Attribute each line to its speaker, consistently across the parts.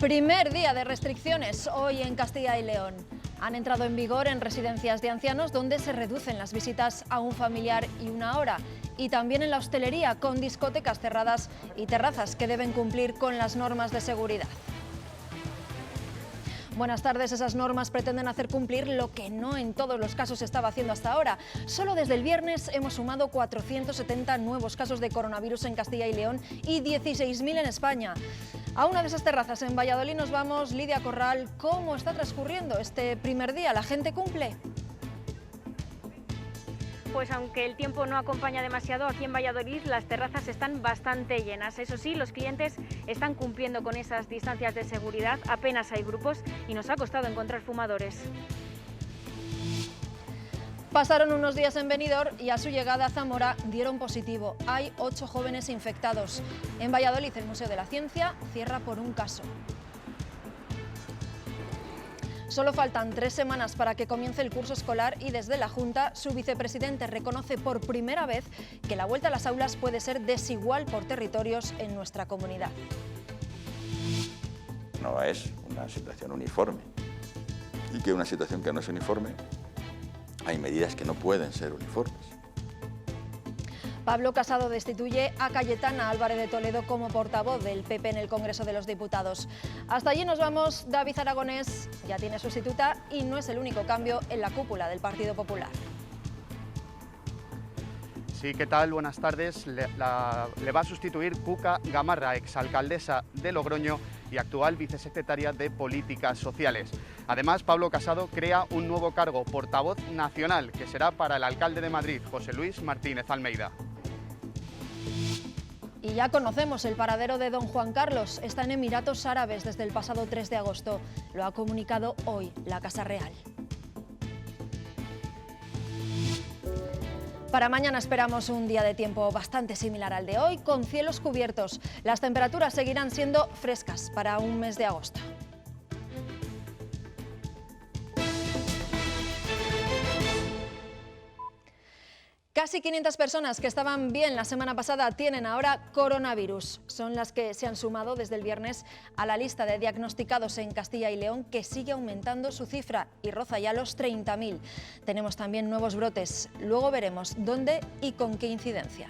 Speaker 1: Primer día de restricciones hoy en Castilla y León. Han entrado en vigor en residencias de ancianos donde se reducen las visitas a un familiar y una hora. Y también en la hostelería con discotecas cerradas y terrazas que deben cumplir con las normas de seguridad. Buenas tardes. Esas normas pretenden hacer cumplir lo que no en todos los casos se estaba haciendo hasta ahora. Solo desde el viernes hemos sumado 470 nuevos casos de coronavirus en Castilla y León y 16.000 en España. A una de esas terrazas en Valladolid nos vamos. Lidia Corral, ¿cómo está transcurriendo este primer día? ¿La gente cumple?
Speaker 2: Pues aunque el tiempo no acompaña demasiado, aquí en Valladolid las terrazas están bastante llenas. Eso sí, los clientes están cumpliendo con esas distancias de seguridad, apenas hay grupos y nos ha costado encontrar fumadores.
Speaker 1: Pasaron unos días en Benidorm y a su llegada a Zamora dieron positivo. Hay 8 jóvenes infectados. En Valladolid el Museo de la Ciencia cierra por un caso. Solo faltan 3 semanas para que comience el curso escolar y desde la Junta su vicepresidente reconoce por primera vez que la vuelta a las aulas puede ser desigual por territorios en nuestra comunidad.
Speaker 3: No es una situación uniforme y que una situación que no es uniforme hay medidas que no pueden ser uniformes.
Speaker 1: Pablo Casado destituye a Cayetana Álvarez de Toledo como portavoz del PP en el Congreso de los Diputados. Hasta allí nos vamos. David Aragonés ya tiene sustituta y no es el único cambio en la cúpula del Partido Popular.
Speaker 4: Sí, ¿qué tal? Buenas tardes. Le va a sustituir Cuca Gamarra, exalcaldesa de Logroño y actual vicesecretaria de Políticas Sociales. Además, Pablo Casado crea un nuevo cargo, portavoz nacional, que será para el alcalde de Madrid, José Luis Martínez Almeida.
Speaker 1: Y ya conocemos el paradero de don Juan Carlos. Está en Emiratos Árabes desde el pasado 3 de agosto. Lo ha comunicado hoy la Casa Real. Para mañana esperamos un día de tiempo bastante similar al de hoy, con cielos cubiertos. Las temperaturas seguirán siendo frescas para un mes de agosto. Casi 500 personas que estaban bien la semana pasada tienen ahora coronavirus. Son las que se han sumado desde el viernes a la lista de diagnosticados en Castilla y León, que sigue aumentando su cifra y roza ya los 30.000. Tenemos también nuevos brotes. Luego veremos dónde y con qué incidencia.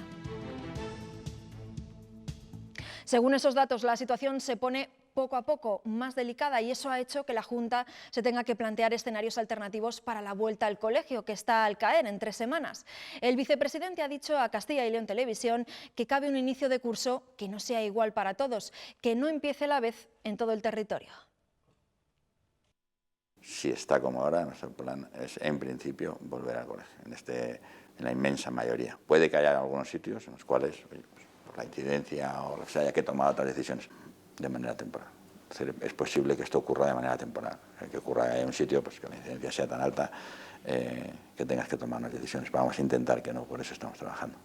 Speaker 1: Según esos datos, la situación se pone poco a poco más delicada y eso ha hecho que la Junta se tenga que plantear escenarios alternativos para la vuelta al colegio, que está al caer en 3 semanas. El vicepresidente ha dicho a Castilla y León Televisión que cabe un inicio de curso que no sea igual para todos, que no empiece a la vez en todo el territorio.
Speaker 3: Si está como ahora, nuestro plan es, en principio, volver al colegio, en la inmensa mayoría. Puede que haya algunos sitios en los cuales, oye, pues, por la incidencia o lo que sea, haya que tomar otras decisiones de manera temporal. Es posible que esto ocurra de manera temporal, que ocurra en un sitio pues, que la incidencia sea tan alta que tengas que tomar unas decisiones. Vamos a intentar que no, por eso estamos trabajando.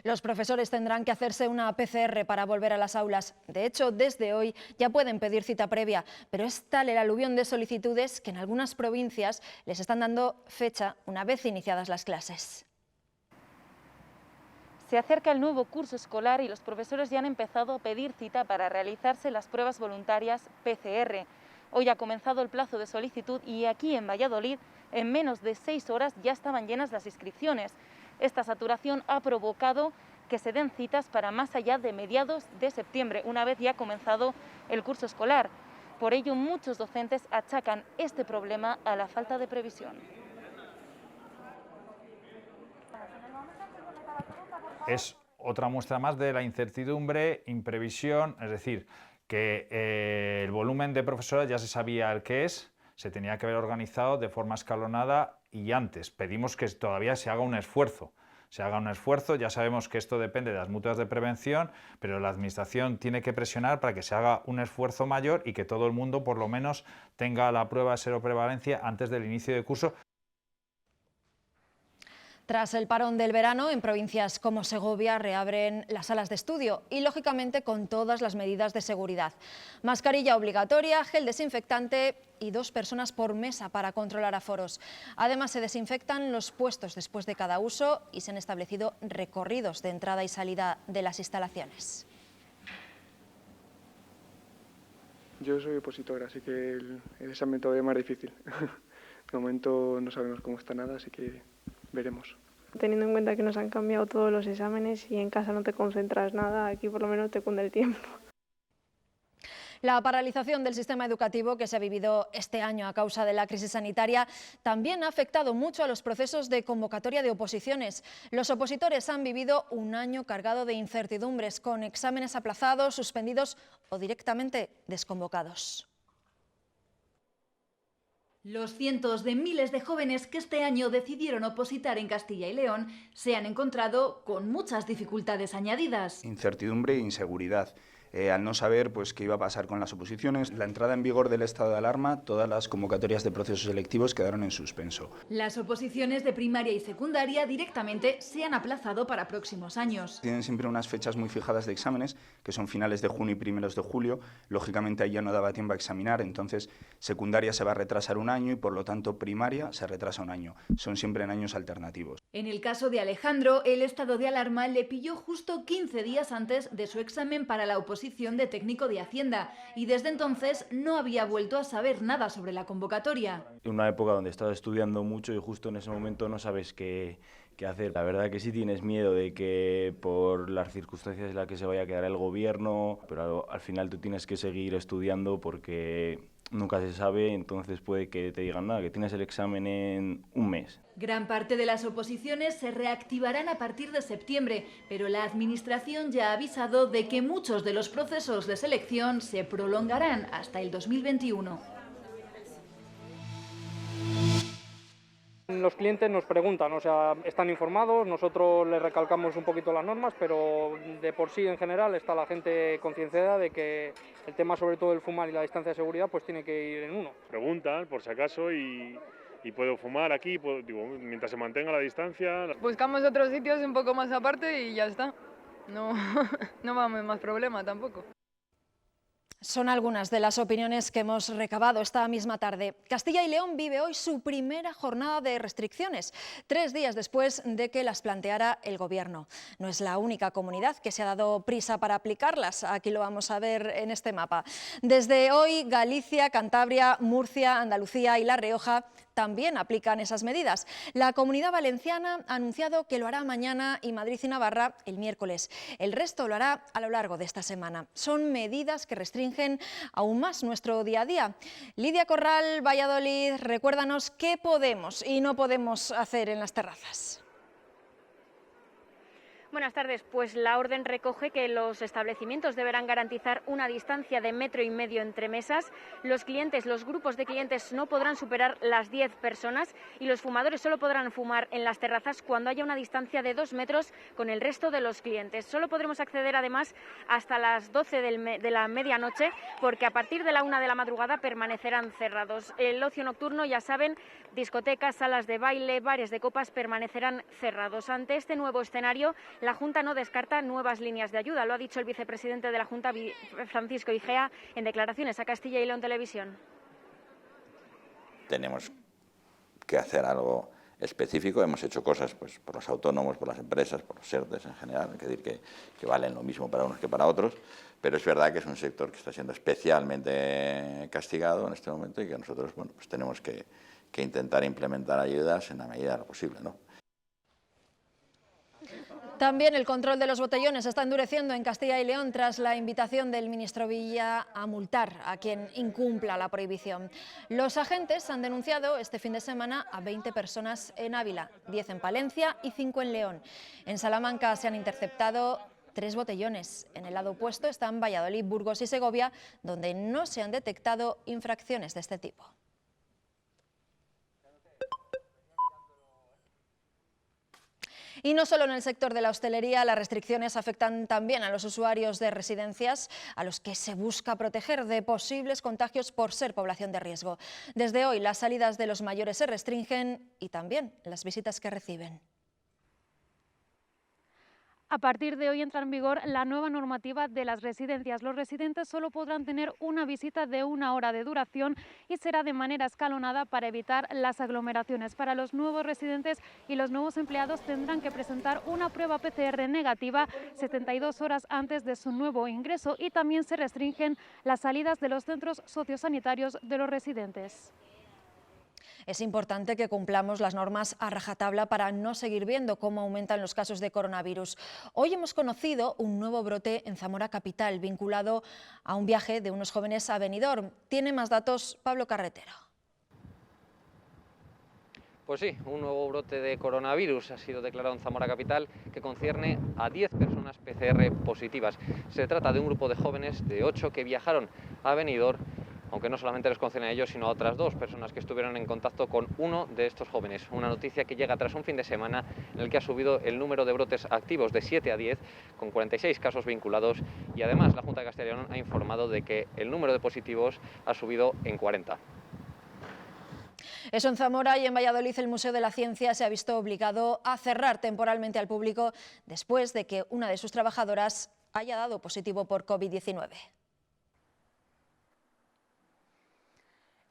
Speaker 1: Los profesores tendrán que hacerse una PCR para volver a las aulas. De hecho, desde hoy ya pueden pedir cita previa, pero es tal el aluvión de solicitudes que en algunas provincias les están dando fecha una vez iniciadas las clases.
Speaker 5: Se acerca el nuevo curso escolar y los profesores ya han empezado a pedir cita para realizarse las pruebas voluntarias PCR. Hoy ha comenzado el plazo de solicitud y aquí en Valladolid, en menos de 6 horas ya estaban llenas las inscripciones. Esta saturación ha provocado que se den citas para más allá de mediados de septiembre, una vez ya comenzado el curso escolar. Por ello, muchos docentes achacan este problema a la falta de previsión.
Speaker 6: Es otra muestra más de la incertidumbre, imprevisión, es decir, que el volumen de profesores ya se sabía el que es, se tenía que haber organizado de forma escalonada y antes. Pedimos que todavía se haga un esfuerzo. Ya sabemos que esto depende de las mutuas de prevención, pero la Administración tiene que presionar para que se haga un esfuerzo mayor y que todo el mundo por lo menos tenga la prueba de seroprevalencia antes del inicio de curso.
Speaker 1: Tras el parón del verano, en provincias como Segovia reabren las salas de estudio y, lógicamente, con todas las medidas de seguridad. Mascarilla obligatoria, gel desinfectante y 2 personas por mesa para controlar aforos. Además, se desinfectan los puestos después de cada uso y se han establecido recorridos de entrada y salida de las instalaciones.
Speaker 7: Yo soy opositor, así que el examen todavía es más difícil. De momento no sabemos cómo está nada, así que veremos.
Speaker 8: Teniendo en cuenta que nos han cambiado todos los exámenes y en casa no te concentras nada, aquí por lo menos te cunde el tiempo.
Speaker 1: La paralización del sistema educativo que se ha vivido este año a causa de la crisis sanitaria también ha afectado mucho a los procesos de convocatoria de oposiciones. Los opositores han vivido un año cargado de incertidumbres, con exámenes aplazados, suspendidos o directamente desconvocados.
Speaker 9: Los cientos de miles de jóvenes que este año decidieron opositar en Castilla y León se han encontrado con muchas dificultades añadidas.
Speaker 10: Incertidumbre e inseguridad. Al no saber pues, qué iba a pasar con las oposiciones, la entrada en vigor del estado de alarma, todas las convocatorias de procesos selectivos quedaron en suspenso.
Speaker 9: Las oposiciones de primaria y secundaria directamente se han aplazado para próximos años.
Speaker 10: Tienen siempre unas fechas muy fijadas de exámenes, que son finales de junio y primeros de julio. Lógicamente ahí ya no daba tiempo a examinar, entonces secundaria se va a retrasar un año y por lo tanto primaria se retrasa un año. Son siempre en años alternativos.
Speaker 9: En el caso de Alejandro, el estado de alarma le pilló justo 15 días antes de su examen para la oposición de técnico de Hacienda y desde entonces no había vuelto a saber nada sobre la convocatoria.
Speaker 11: Una época donde estás estudiando mucho y justo en ese momento no sabes qué hacer. La verdad que sí tienes miedo de que por las circunstancias en las que se vaya a quedar el gobierno, pero al final tú tienes que seguir estudiando porque nunca se sabe, entonces puede que te digan nada, que tienes el examen en un mes.
Speaker 9: Gran parte de las oposiciones se reactivarán a partir de septiembre, pero la Administración ya ha avisado de que muchos de los procesos de selección se prolongarán hasta el 2021.
Speaker 12: Los clientes nos preguntan, o sea, están informados, nosotros les recalcamos un poquito las normas, pero de por sí en general está la gente concienciada de que el tema sobre todo del fumar y la distancia de seguridad pues tiene que ir en uno.
Speaker 13: Preguntan por si acaso y puedo fumar aquí, mientras se mantenga la distancia.
Speaker 14: Buscamos otros sitios un poco más aparte y ya está. No vamos más problema tampoco.
Speaker 1: Son algunas de las opiniones que hemos recabado esta misma tarde. Castilla y León vive hoy su primera jornada de restricciones, 3 días después de que las planteara el Gobierno. No es la única comunidad que se ha dado prisa para aplicarlas, aquí lo vamos a ver en este mapa. Desde hoy, Galicia, Cantabria, Murcia, Andalucía y La Rioja también aplican esas medidas. La Comunidad Valenciana ha anunciado que lo hará mañana y Madrid y Navarra el miércoles. El resto lo hará a lo largo de esta semana. Son medidas que restringen aún más nuestro día a día. Lidia Corral, Valladolid, recuérdanos qué podemos y no podemos hacer en las terrazas.
Speaker 2: Buenas tardes. Pues la orden recoge que los establecimientos deberán garantizar una distancia de 1,5 metros entre mesas. Los grupos de clientes no podrán superar las 10 personas y los fumadores solo podrán fumar en las terrazas cuando haya una distancia de 2 metros con el resto de los clientes. Solo podremos acceder además hasta las 12 de la medianoche porque a partir de la 1 de la madrugada permanecerán cerrados. El ocio nocturno, ya saben, discotecas, salas de baile, bares de copas permanecerán cerrados. Ante este nuevo escenario, la Junta no descarta nuevas líneas de ayuda. Lo ha dicho el vicepresidente de la Junta, Francisco Igea, en declaraciones a Castilla y León Televisión.
Speaker 3: Tenemos que hacer algo específico. Hemos hecho cosas pues, por los autónomos, por las empresas, por los ERTEs en general, hay que decir que valen lo mismo para unos que para otros, pero es verdad que es un sector que está siendo especialmente castigado en este momento y que nosotros pues tenemos que intentar implementar ayudas en la medida de lo posible, ¿no?
Speaker 1: También el control de los botellones se está endureciendo en Castilla y León tras la invitación del ministro Villa a multar a quien incumpla la prohibición. Los agentes han denunciado este fin de semana a 20 personas en Ávila, 10 en Palencia y 5 en León. En Salamanca se han interceptado 3 botellones. En el lado opuesto están Valladolid, Burgos y Segovia, donde no se han detectado infracciones de este tipo. Y no solo en el sector de la hostelería, las restricciones afectan también a los usuarios de residencias, a los que se busca proteger de posibles contagios por ser población de riesgo. Desde hoy las salidas de los mayores se restringen y también las visitas que reciben.
Speaker 2: A partir de hoy entra en vigor la nueva normativa de las residencias. Los residentes solo podrán tener una visita de 1 hora de duración y será de manera escalonada para evitar las aglomeraciones. Para los nuevos residentes y los nuevos empleados tendrán que presentar una prueba PCR negativa 72 horas antes de su nuevo ingreso y también se restringen las salidas de los centros sociosanitarios de los residentes.
Speaker 1: Es importante que cumplamos las normas a rajatabla para no seguir viendo cómo aumentan los casos de coronavirus. Hoy hemos conocido un nuevo brote en Zamora capital, vinculado a un viaje de unos jóvenes a Benidorm. Tiene más datos Pablo Carretero.
Speaker 15: Pues sí, un nuevo brote de coronavirus ha sido declarado en Zamora capital que concierne a 10 personas PCR positivas. Se trata de un grupo de jóvenes de 8 que viajaron a Benidorm, aunque no solamente les concierne a ellos, sino a otras 2 personas que estuvieron en contacto con uno de estos jóvenes. Una noticia que llega tras un fin de semana en el que ha subido el número de brotes activos de 7 a 10, con 46 casos vinculados, y además la Junta de Castilla y León ha informado de que el número de positivos ha subido en 40.
Speaker 1: Eso en Zamora, y en Valladolid el Museo de la Ciencia se ha visto obligado a cerrar temporalmente al público después de que una de sus trabajadoras haya dado positivo por COVID-19.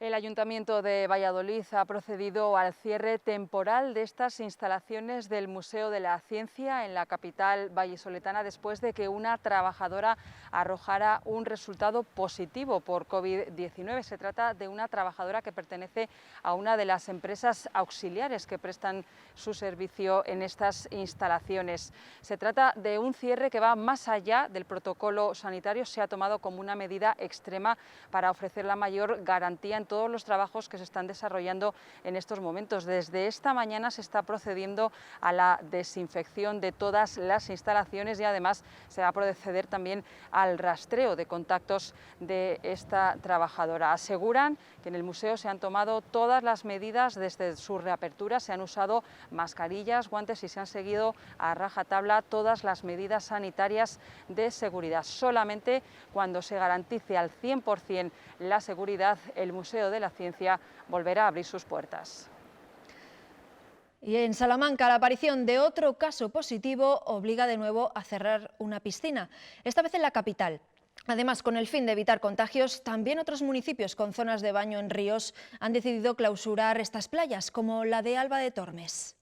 Speaker 16: El Ayuntamiento de Valladolid ha procedido al cierre temporal de estas instalaciones del Museo de la Ciencia en la capital vallisoletana después de que una trabajadora arrojara un resultado positivo por COVID-19. Se trata de una trabajadora que pertenece a una de las empresas auxiliares que prestan su servicio en estas instalaciones. Se trata de un cierre que va más allá del protocolo sanitario. Se ha tomado como una medida extrema para ofrecer la mayor garantía en todos los trabajos que se están desarrollando en estos momentos. Desde esta mañana se está procediendo a la desinfección de todas las instalaciones y además se va a proceder también al rastreo de contactos de esta trabajadora. Aseguran que en el museo se han tomado todas las medidas desde su reapertura, se han usado mascarillas, guantes y se han seguido a rajatabla todas las medidas sanitarias de seguridad. Solamente cuando se garantice al 100% la seguridad, el Museo de la Ciencia volverá a abrir sus puertas.
Speaker 1: Y en Salamanca, la aparición de otro caso positivo obliga de nuevo a cerrar una piscina, esta vez en la capital. Además, con el fin de evitar contagios, también otros municipios con zonas de baño en ríos han decidido clausurar estas playas, como la de Alba de Tormes.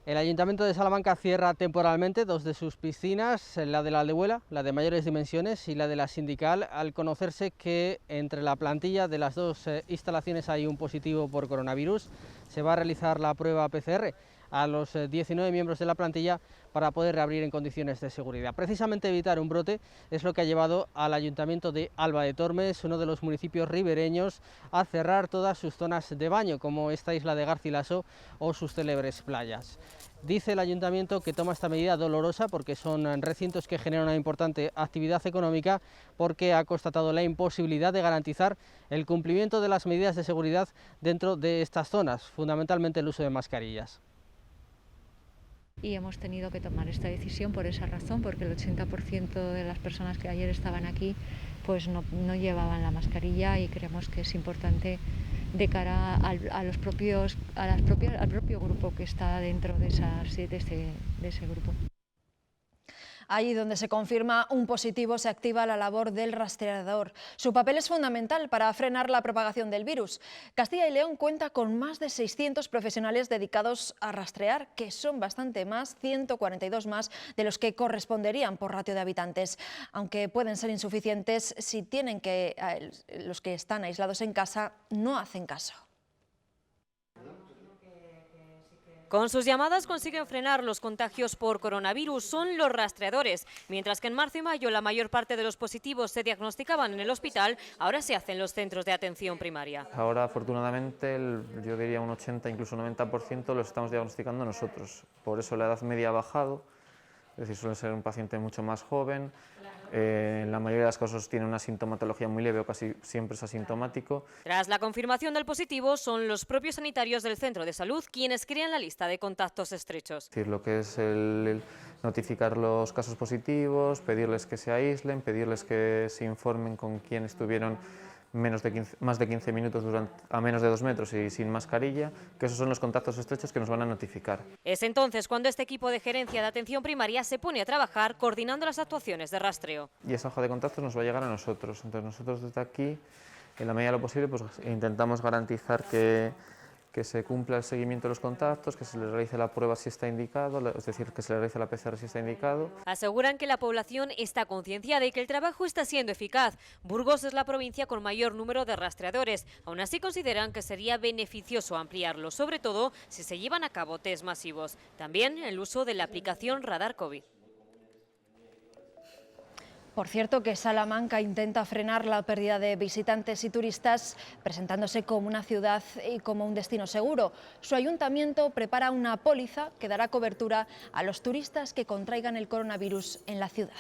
Speaker 17: El Ayuntamiento de Salamanca cierra temporalmente 2 de sus piscinas, la de la Aldehuela, la de mayores dimensiones, y la de la Sindical, al conocerse que entre la plantilla de las 2 instalaciones hay un positivo por coronavirus. Se va a realizar la prueba PCR a los 19 miembros de la plantilla para poder reabrir en condiciones de seguridad. Precisamente evitar un brote es lo que ha llevado al Ayuntamiento de Alba de Tormes, uno de los municipios ribereños, a cerrar todas sus zonas de baño, como esta isla de Garcilaso o sus célebres playas. Dice el Ayuntamiento que toma esta medida dolorosa porque son recintos que generan una importante actividad económica, porque ha constatado la imposibilidad de garantizar el cumplimiento de las medidas de seguridad dentro de estas zonas, fundamentalmente el uso de mascarillas.
Speaker 18: Y hemos tenido que tomar esta decisión por esa razón, porque el 80% de las personas que ayer estaban aquí pues no llevaban la mascarilla, y creemos que es importante de cara al propio grupo que está dentro de ese grupo.
Speaker 1: Allí donde se confirma un positivo se activa la labor del rastreador. Su papel es fundamental para frenar la propagación del virus. Castilla y León cuenta con más de 600 profesionales dedicados a rastrear, que son bastante más, 142 más de los que corresponderían por ratio de habitantes. Aunque pueden ser insuficientes si los que están aislados en casa no hacen caso.
Speaker 19: Con sus llamadas consiguen frenar los contagios por coronavirus, son los rastreadores. Mientras que en marzo y mayo la mayor parte de los positivos se diagnosticaban en el hospital, ahora se hacen en los centros de atención primaria.
Speaker 20: Ahora, afortunadamente, yo diría un 80, incluso 90% los estamos diagnosticando nosotros. Por eso la edad media ha bajado, es decir, suele ser un paciente mucho más joven. En la mayoría de los casos tiene una sintomatología muy leve o casi siempre es asintomático.
Speaker 19: Tras la confirmación del positivo, son los propios sanitarios del centro de salud quienes crean la lista de contactos estrechos.
Speaker 20: Es decir, lo que es el notificar los casos positivos, pedirles que se aíslen, pedirles que se informen con quién estuvieron más de 15 minutos a menos de 2 metros y sin mascarilla, que esos son los contactos estrechos que nos van a notificar.
Speaker 19: Es entonces cuando este equipo de gerencia de atención primaria se pone a trabajar coordinando las actuaciones de rastreo.
Speaker 20: Y esa hoja de contactos nos va a llegar a nosotros. Entonces nosotros desde aquí, en la medida de lo posible, pues intentamos garantizar que se cumpla el seguimiento de los contactos, que se le realice la prueba si está indicado, es decir, que se le realice la PCR si está indicado.
Speaker 19: Aseguran que la población está concienciada y que el trabajo está siendo eficaz. Burgos es la provincia con mayor número de rastreadores. Aún así consideran que sería beneficioso ampliarlo, sobre todo si se llevan a cabo test masivos. También el uso de la aplicación Radar COVID.
Speaker 1: Por cierto, que Salamanca intenta frenar la pérdida de visitantes y turistas presentándose como una ciudad y como un destino seguro. Su ayuntamiento prepara una póliza que dará cobertura a los turistas que contraigan el coronavirus en la ciudad.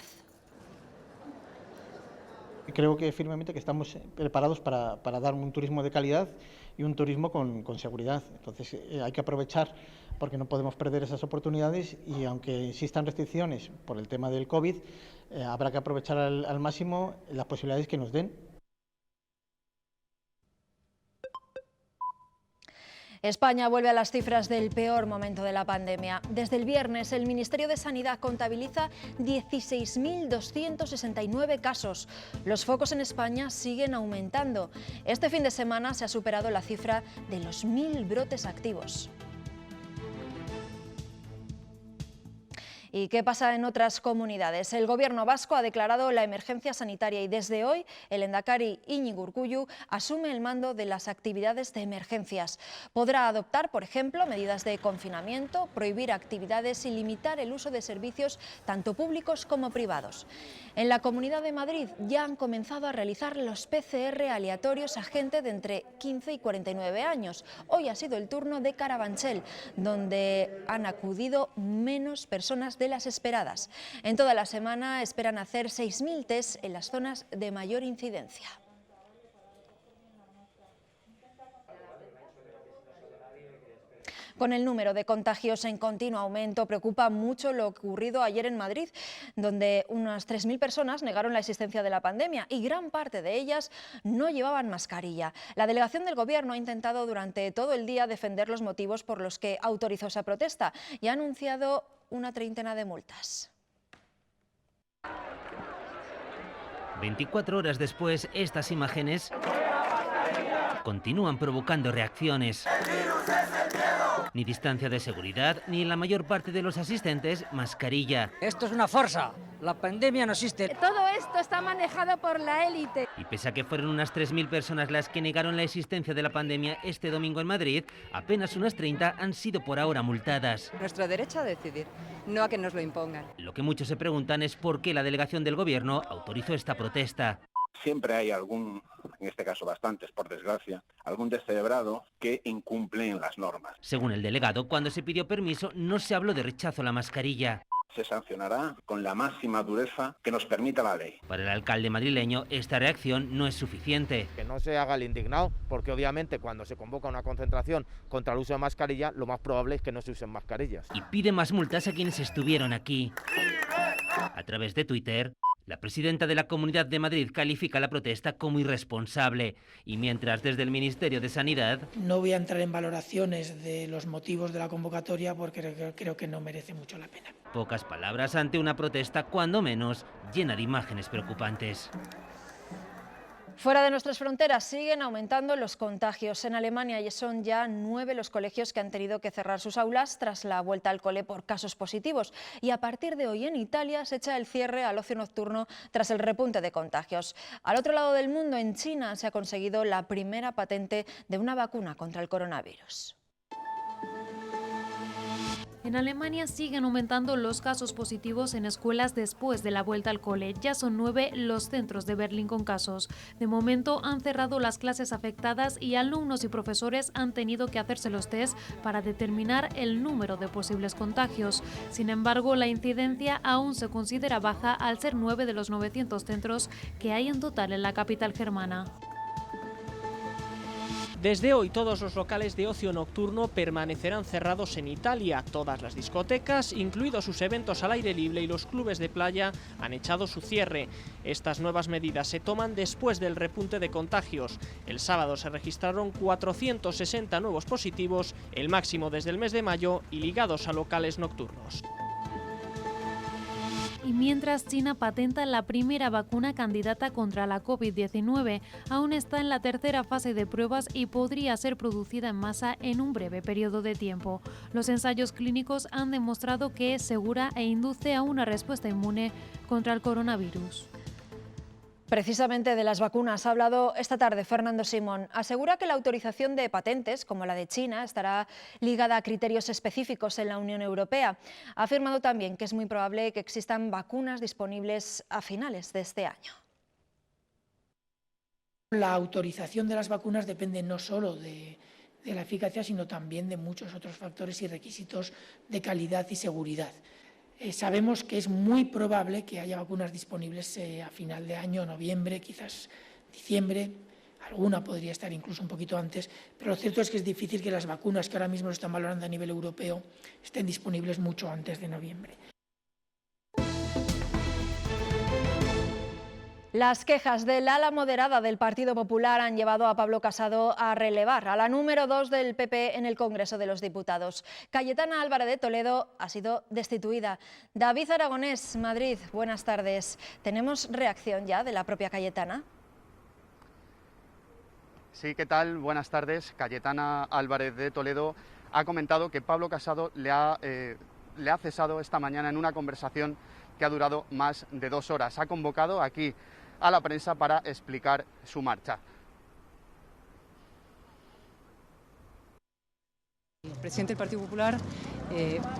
Speaker 21: Creo que firmemente que estamos preparados para dar un turismo de calidad y un turismo con seguridad. Entonces hay que aprovechar porque no podemos perder esas oportunidades y aunque existan restricciones por el tema del COVID, habrá que aprovechar al máximo las posibilidades que nos den.
Speaker 1: España vuelve a las cifras del peor momento de la pandemia. Desde el viernes, el Ministerio de Sanidad contabiliza 16.269 casos. Los focos en España siguen aumentando. Este fin de semana se ha superado la cifra de los 1.000 brotes activos. ¿Y qué pasa en otras comunidades? El Gobierno vasco ha declarado la emergencia sanitaria y desde hoy el lehendakari Iñigo Urkullu asume el mando de las actividades de emergencias. Podrá adoptar, por ejemplo, medidas de confinamiento, prohibir actividades y limitar el uso de servicios tanto públicos como privados. En la Comunidad de Madrid ya han comenzado a realizar los PCR aleatorios a gente de entre 15 y 49 años. Hoy ha sido el turno de Carabanchel, donde han acudido menos personas de las esperadas. En toda la semana esperan hacer 6.000 tests en las zonas de mayor incidencia. Con el número de contagios en continuo aumento, preocupa mucho lo ocurrido ayer en Madrid, donde unas 3.000 personas negaron la existencia de la pandemia y gran parte de ellas no llevaban mascarilla. La delegación del Gobierno ha intentado durante todo el día defender los motivos por los que autorizó esa protesta y ha anunciado una treintena de multas.
Speaker 22: 24 horas después, estas imágenes continúan provocando reacciones. Ni distancia de seguridad, ni en la mayor parte de los asistentes, mascarilla.
Speaker 23: Esto es una farsa. La pandemia no existe.
Speaker 24: Todo esto está manejado por la élite.
Speaker 22: Y pese a que fueron unas 3.000 personas las que negaron la existencia de la pandemia este domingo en Madrid, apenas unas 30 han sido por ahora multadas.
Speaker 25: Nuestro derecho a decidir, no a que nos lo impongan.
Speaker 22: Lo que muchos se preguntan es por qué la delegación del Gobierno autorizó esta protesta.
Speaker 26: Siempre hay algún, en este caso bastantes por desgracia, algún descerebrado que incumple en las normas.
Speaker 22: Según el delegado, cuando se pidió permiso no se habló de rechazo a la mascarilla.
Speaker 26: Se sancionará con la máxima dureza que nos permita la ley.
Speaker 22: Para el alcalde madrileño, esta reacción no es suficiente.
Speaker 27: Que no se haga el indignado, porque obviamente cuando se convoca una concentración contra el uso de mascarilla, lo más probable es que no se usen mascarillas.
Speaker 22: Y pide más multas a quienes estuvieron aquí. A través de Twitter, la presidenta de la Comunidad de Madrid califica la protesta como irresponsable y mientras desde el Ministerio de Sanidad...
Speaker 28: No voy a entrar en valoraciones de los motivos de la convocatoria porque creo que no merece mucho la pena.
Speaker 22: Pocas palabras ante una protesta, cuando menos, llena de imágenes preocupantes.
Speaker 1: Fuera de nuestras fronteras siguen aumentando los contagios. En Alemania ya son ya 9 los colegios que han tenido que cerrar sus aulas tras la vuelta al cole por casos positivos. Y a partir de hoy en Italia se echa el cierre al ocio nocturno tras el repunte de contagios. Al otro lado del mundo, en China, se ha conseguido la primera patente de una vacuna contra el coronavirus.
Speaker 29: En Alemania siguen aumentando los casos positivos en escuelas después de la vuelta al cole. Ya son 9 los centros de Berlín con casos. De momento han cerrado las clases afectadas y alumnos y profesores han tenido que hacerse los test para determinar el número de posibles contagios. Sin embargo, la incidencia aún se considera baja al ser 9 de los 900 centros que hay en total en la capital germana.
Speaker 4: Desde hoy todos los locales de ocio nocturno permanecerán cerrados en Italia. Todas las discotecas, incluidos sus eventos al aire libre, y los clubes de playa han echado su cierre. Estas nuevas medidas se toman después del repunte de contagios. El sábado se registraron 460 nuevos positivos, el máximo desde el mes de mayo, y ligados a locales nocturnos.
Speaker 29: Y mientras China patenta la primera vacuna candidata contra la COVID-19, aún está en la tercera fase de pruebas y podría ser producida en masa en un breve periodo de tiempo. Los ensayos clínicos han demostrado que es segura e induce a una respuesta inmune contra el coronavirus.
Speaker 1: Precisamente de las vacunas ha hablado esta tarde Fernando Simón. Asegura que la autorización de patentes, como la de China, estará ligada a criterios específicos en la Unión Europea. Ha afirmado también que es muy probable que existan vacunas disponibles a finales de este año.
Speaker 28: La autorización de las vacunas depende no solo de la eficacia, sino también de muchos otros factores y requisitos de calidad y seguridad. Sabemos que es muy probable que haya vacunas disponibles a final de año, noviembre, quizás diciembre, alguna podría estar incluso un poquito antes, pero lo cierto es que es difícil que las vacunas que ahora mismo se están valorando a nivel europeo estén disponibles mucho antes de noviembre.
Speaker 1: Las quejas del ala moderada del Partido Popular han llevado a Pablo Casado a relevar a la número 2 del PP en el Congreso de los Diputados. Cayetana Álvarez de Toledo ha sido destituida. David Aragonés, Madrid, buenas tardes. ¿Tenemos reacción ya de la propia Cayetana?
Speaker 5: Sí, ¿qué tal? Buenas tardes. Cayetana Álvarez de Toledo ha comentado que Pablo Casado le ha cesado esta mañana en una conversación que ha durado más de 2 horas. Ha convocado aquí a la prensa para explicar su marcha.
Speaker 6: El presidente del Partido Popular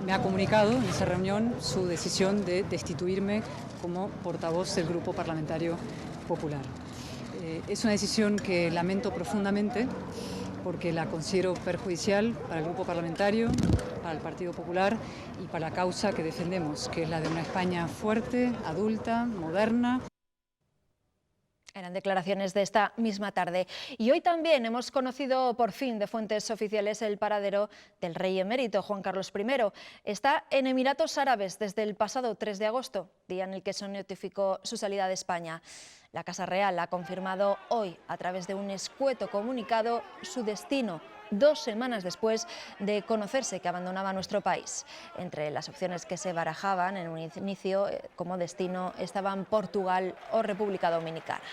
Speaker 6: me ha comunicado en esa reunión su decisión de destituirme como portavoz del Grupo Parlamentario Popular. Es una decisión que lamento profundamente porque la considero perjudicial para el Grupo Parlamentario, para el Partido Popular y para la causa que defendemos, que es la de una España fuerte, adulta, moderna.
Speaker 1: Eran declaraciones de esta misma tarde. Y hoy también hemos conocido por fin de fuentes oficiales el paradero del rey emérito Juan Carlos I. Está en Emiratos Árabes desde el pasado 3 de agosto, día en el que se notificó su salida de España. La Casa Real ha confirmado hoy, a través de un escueto comunicado, su destino, 2 semanas después de conocerse que abandonaba nuestro país. Entre las opciones que se barajaban en un inicio como destino estaban Portugal o República Dominicana.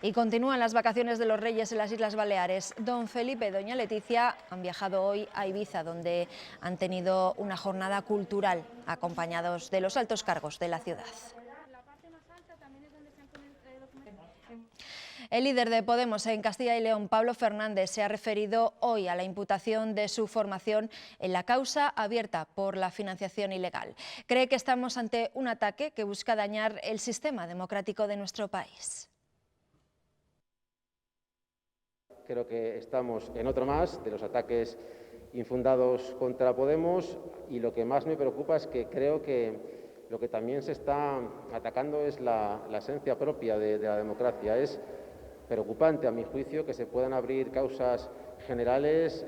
Speaker 1: Y continúan las vacaciones de los Reyes en las Islas Baleares. Don Felipe y doña Leticia han viajado hoy a Ibiza, donde han tenido una jornada cultural, acompañados de los altos cargos de la ciudad. El líder de Podemos en Castilla y León, Pablo Fernández, se ha referido hoy a la imputación de su formación en la causa abierta por la financiación ilegal. Cree que estamos ante un ataque que busca dañar el sistema democrático de nuestro país.
Speaker 7: Creo que estamos en otro más de los ataques infundados contra Podemos, y lo que más me preocupa es que creo que lo que también se está atacando es la esencia propia de la democracia. Es preocupante, a mi juicio, que se puedan abrir causas generales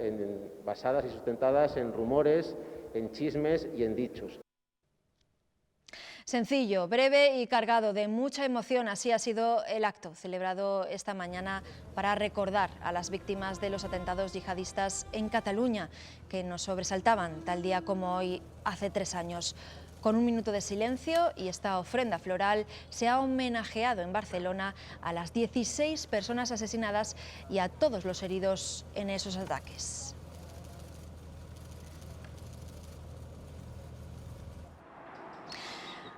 Speaker 7: basadas y sustentadas en rumores, en chismes y en dichos.
Speaker 1: Sencillo, breve y cargado de mucha emoción, así ha sido el acto celebrado esta mañana para recordar a las víctimas de los atentados yihadistas en Cataluña, que nos sobresaltaban tal día como hoy hace 3 años. Con un minuto de silencio y esta ofrenda floral se ha homenajeado en Barcelona a las 16 personas asesinadas y a todos los heridos en esos ataques.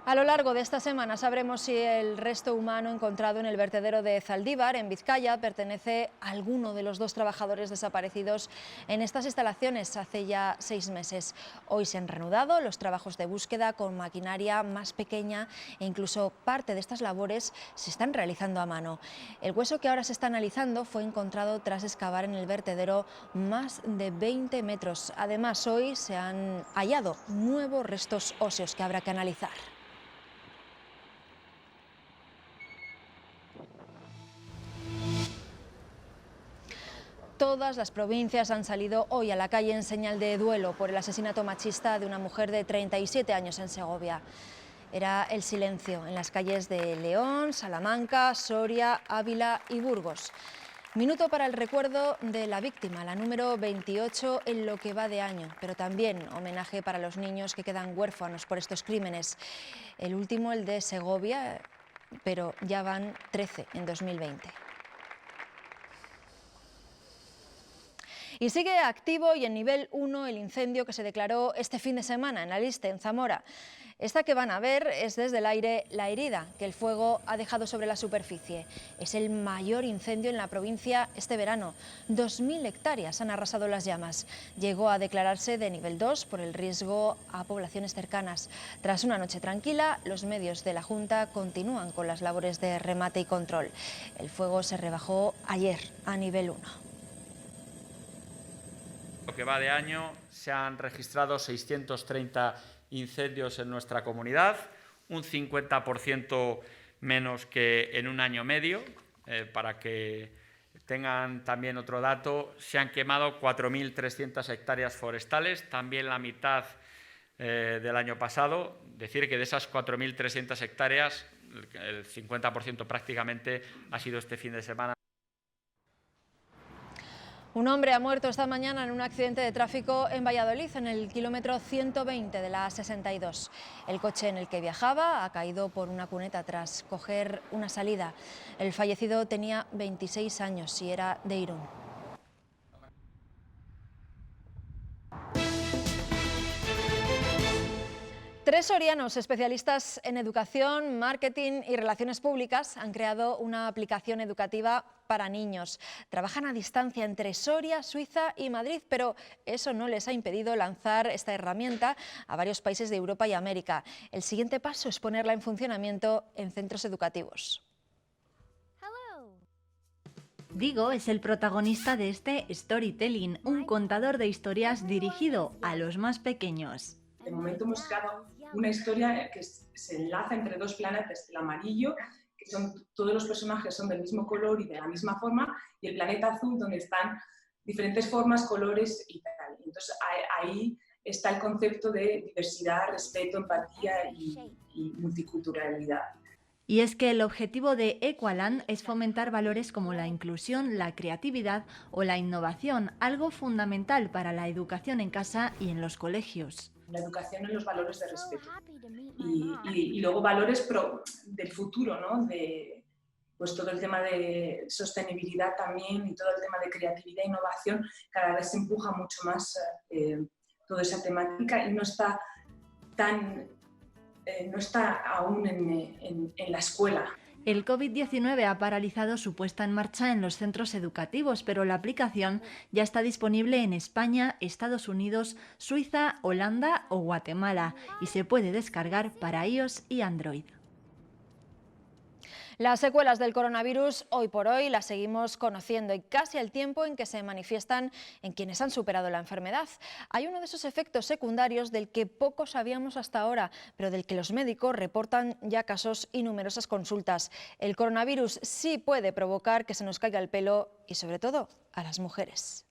Speaker 1: A lo largo de esta semana sabremos si el resto humano encontrado en el vertedero de Zaldívar, en Vizcaya, pertenece a alguno de los 2 trabajadores desaparecidos en estas instalaciones hace ya 6 meses. Hoy se han reanudado los trabajos de búsqueda con maquinaria más pequeña e incluso parte de estas labores se están realizando a mano. El hueso que ahora se está analizando fue encontrado tras excavar en el vertedero más de 20 metros. Además, hoy se han hallado nuevos restos óseos que habrá que analizar. Todas las provincias han salido hoy a la calle en señal de duelo por el asesinato machista de una mujer de 37 años en Segovia. Era el silencio en las calles de León, Salamanca, Soria, Ávila y Burgos. Minuto para el recuerdo de la víctima, la número 28 en lo que va de año, pero también homenaje para los niños que quedan huérfanos por estos crímenes. El último, el de Segovia, pero ya van 13 en 2020. Y sigue activo y en nivel 1 el incendio que se declaró este fin de semana en Aliste, en Zamora. Esta que van a ver es desde el aire la herida que el fuego ha dejado sobre la superficie. Es el mayor incendio en la provincia este verano. 2.000 hectáreas han arrasado las llamas. Llegó a declararse de nivel 2 por el riesgo a poblaciones cercanas. Tras una noche tranquila, los medios de la Junta continúan con las labores de remate y control. El fuego se rebajó ayer a nivel 1.
Speaker 2: Lo que va de año se han registrado 630 incendios en nuestra comunidad, un 50% menos que en un año medio. Para que tengan también otro dato, se han quemado 4.300 hectáreas forestales, también la mitad del año pasado. Decir que de esas 4.300 hectáreas, el 50% prácticamente ha sido este fin de semana.
Speaker 1: Un hombre ha muerto esta mañana en un accidente de tráfico en Valladolid, en el kilómetro 120 de la A62. El coche en el que viajaba ha caído por una cuneta tras coger una salida. El fallecido tenía 26 años y era de Irún. Tres sorianos especialistas en educación, marketing y relaciones públicas han creado una aplicación educativa para niños. Trabajan a distancia entre Soria, Suiza y Madrid, pero eso no les ha impedido lanzar esta herramienta a varios países de Europa y América. El siguiente paso es ponerla en funcionamiento en centros educativos.
Speaker 3: Diego es el protagonista de este storytelling, un contador de historias dirigido a los más pequeños.
Speaker 8: De momento hemos creado una historia que se enlaza entre dos planetas, el amarillo, que son todos los personajes son del mismo color y de la misma forma, y el planeta azul, donde están diferentes formas, colores y tal. Entonces ahí está el concepto de diversidad, respeto, empatía y multiculturalidad.
Speaker 3: Y es que el objetivo de Equaland es fomentar valores como la inclusión, la creatividad o la innovación, algo fundamental para la educación en casa y en los colegios.
Speaker 8: La educación en los valores de respeto y luego valores del futuro, ¿no? De pues todo el tema de sostenibilidad también y todo el tema de creatividad e innovación. Cada vez se empuja mucho más toda esa temática y no está aún en la escuela.
Speaker 3: El COVID-19 ha paralizado su puesta en marcha en los centros educativos, pero la aplicación ya está disponible en España, Estados Unidos, Suiza, Holanda o Guatemala y se puede descargar para iOS y Android.
Speaker 1: Las secuelas del coronavirus hoy por hoy las seguimos conociendo y casi al tiempo en que se manifiestan en quienes han superado la enfermedad. Hay uno de esos efectos secundarios del que poco sabíamos hasta ahora, pero del que los médicos reportan ya casos y numerosas consultas. El coronavirus sí puede provocar que se nos caiga el pelo y sobre todo a las mujeres.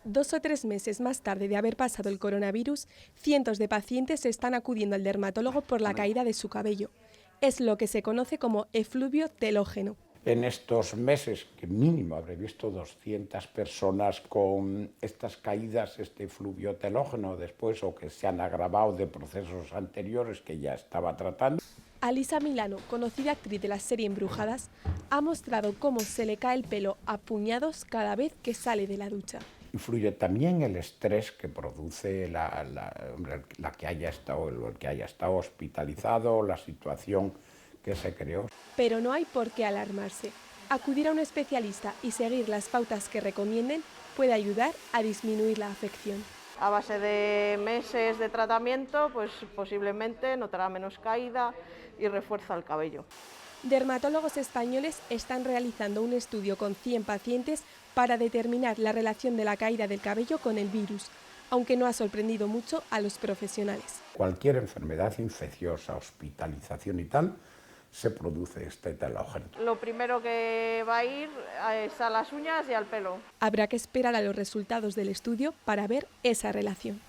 Speaker 9: 2 o 3 meses más tarde de haber pasado el coronavirus, cientos de pacientes están acudiendo al dermatólogo por la caída de su cabello. Es lo que se conoce como efluvio telógeno.
Speaker 10: En estos meses, que mínimo habré visto 200 personas con estas caídas, este efluvio telógeno después o que se han agravado de procesos anteriores que ya estaba tratando.
Speaker 9: Alisa Milano, conocida actriz de la serie Embrujadas, ha mostrado cómo se le cae el pelo a puñados cada vez que sale de la ducha.
Speaker 10: Influye también el estrés que produce la que haya estado, el que haya estado hospitalizado, la situación que se creó.
Speaker 9: Pero no hay por qué alarmarse. Acudir a un especialista y seguir las pautas que recomienden puede ayudar a disminuir la afección.
Speaker 11: A base de meses de tratamiento, pues posiblemente notará menos caída y refuerza el cabello.
Speaker 9: Dermatólogos españoles están realizando un estudio con 100 pacientes para determinar la relación de la caída del cabello con el virus, aunque no ha sorprendido mucho a los profesionales.
Speaker 10: Cualquier enfermedad infecciosa, hospitalización y tal, se produce este telógeno.
Speaker 11: Lo primero que va a ir es a las uñas y al pelo.
Speaker 9: Habrá que esperar a los resultados del estudio para ver esa relación.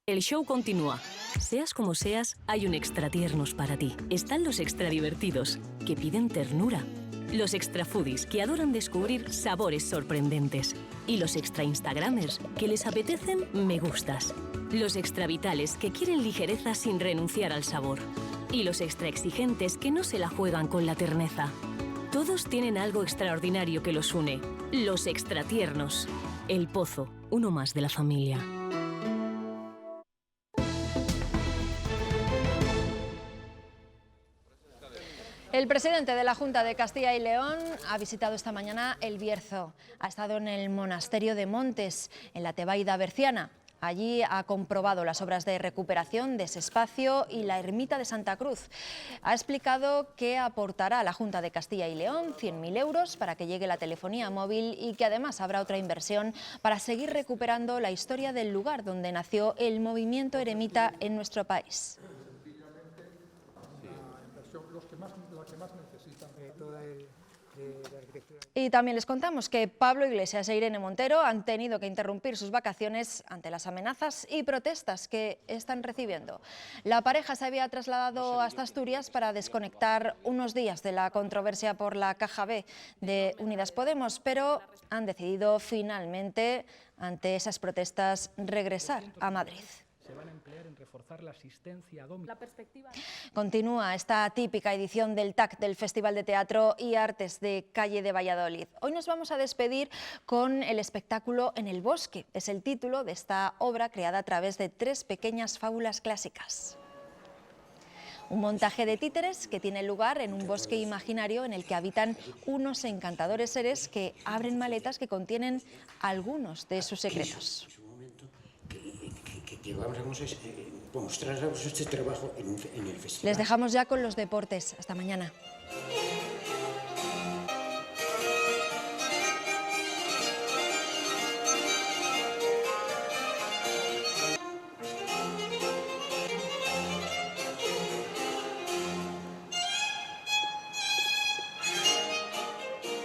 Speaker 12: El show continúa. Seas como seas, hay un extra tiernos para ti. Están los extra divertidos, que piden ternura. Los extra foodies, que adoran descubrir sabores sorprendentes. Y los extra instagramers, que les apetecen me gustas. Los extra vitales, que quieren ligereza sin renunciar al sabor. Y los extra exigentes, que no se la juegan con la terneza. Todos tienen algo extraordinario que los une. Los extra tiernos. El Pozo, uno más de la familia.
Speaker 1: El presidente de la Junta de Castilla y León ha visitado esta mañana El Bierzo. Ha estado en el monasterio de Montes, en la Tebaida berciana. Allí ha comprobado las obras de recuperación de ese espacio y la ermita de Santa Cruz. Ha explicado que aportará a la Junta de Castilla y León 100.000 euros para que llegue la telefonía móvil y que además habrá otra inversión para seguir recuperando la historia del lugar donde nació el movimiento eremita en nuestro país. Y también les contamos que Pablo Iglesias e Irene Montero han tenido que interrumpir sus vacaciones ante las amenazas y protestas que están recibiendo. La pareja se había trasladado hasta Asturias para desconectar unos días de la controversia por la caja B de Unidas Podemos, pero han decidido finalmente, ante esas protestas, regresar a Madrid.
Speaker 13: Se van a emplear en reforzar la asistencia a domicilio.
Speaker 1: Continúa esta típica edición del TAC, del Festival de Teatro y Artes de Calle de Valladolid. Hoy nos vamos a despedir con el espectáculo En el bosque. Es el título de esta obra creada a través de 3 pequeñas fábulas clásicas. Un montaje de títeres que tiene lugar en un bosque imaginario en el que habitan unos encantadores seres que abren maletas que contienen algunos de sus secretos.
Speaker 14: Que vamos a mostrar este trabajo en el festival.
Speaker 1: Les dejamos ya con los deportes. Hasta mañana.